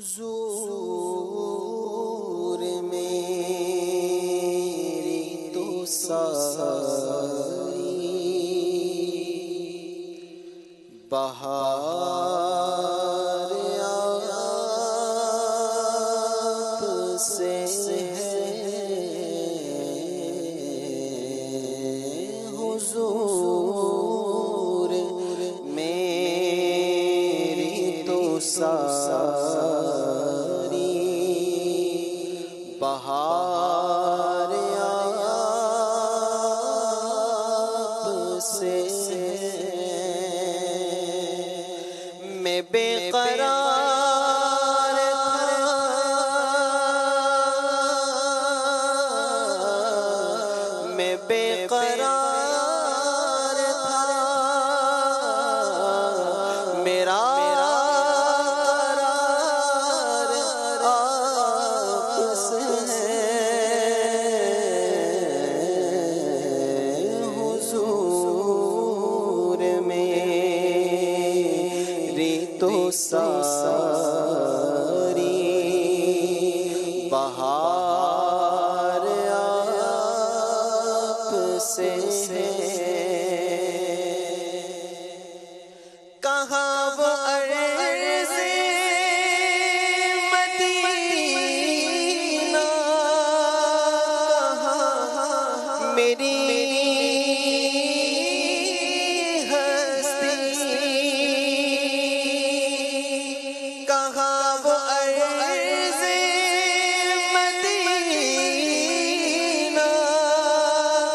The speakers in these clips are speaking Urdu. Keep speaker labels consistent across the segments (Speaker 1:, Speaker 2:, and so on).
Speaker 1: حضور میری تو ساری بہار آپ سے حضور میری تو ساری بہار آپ سے میں بے قرار تھا میں بے قرار تھا میرا قرار آپ سے حضور میری تو ساری بہار آپ سے کہاں وہ عرض مدینہ کہاں میری کہاں وہ عرض مدینہ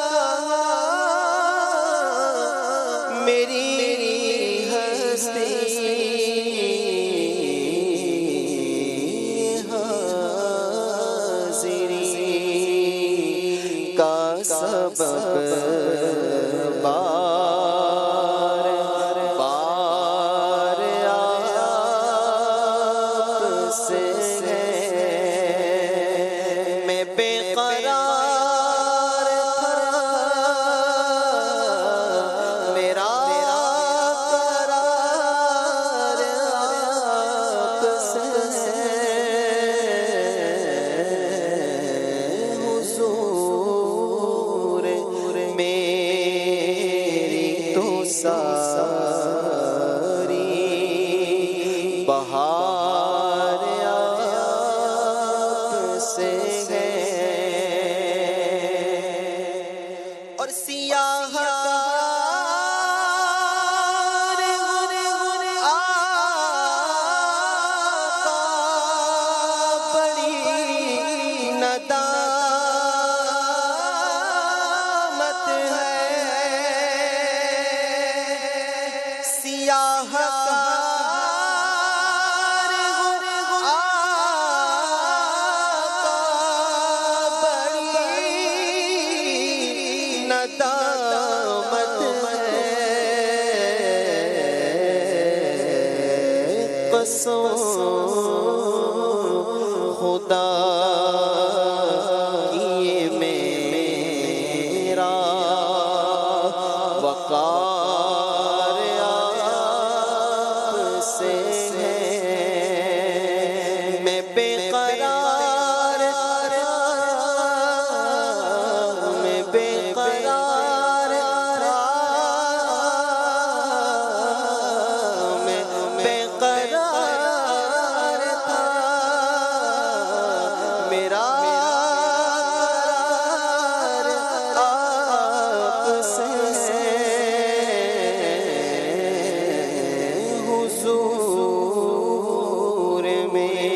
Speaker 1: کہاں میری ہستی حاضری کا سبب میں بے قرار تھا میرا قرار آپ سے حضور میری تو ساری بہار اور سیاہ آقا بڑی ندامت ہے سیاہ ندامت ہے قسم خدا کی میرا وقار آپ سے ہے میں بے قرار میں بے قرار میں بے قرار تھا میرا قرار آپ سے حضور میری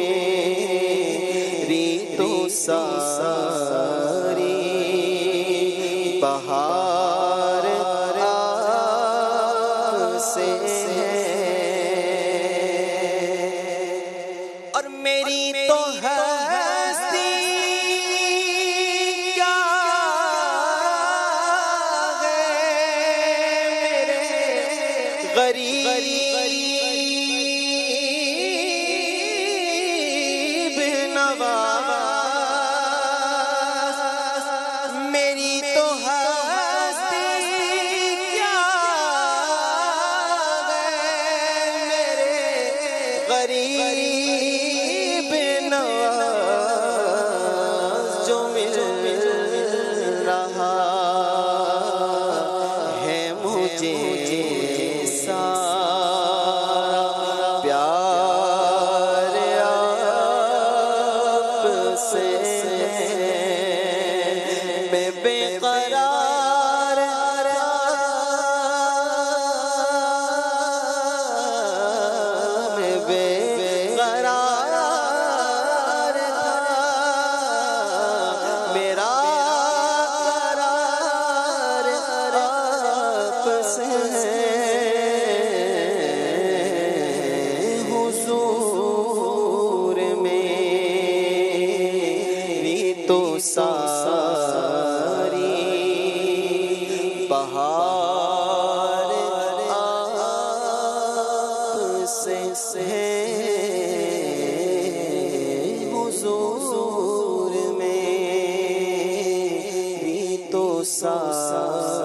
Speaker 1: تو ساری بہار آپ سے اور میری تو ہستی کیا ہے میرے غریب نواز میری تو ہستی کیا ہے میرے غریب تو ساری بہار آپ سے ہے حضور میں بھی تو ساری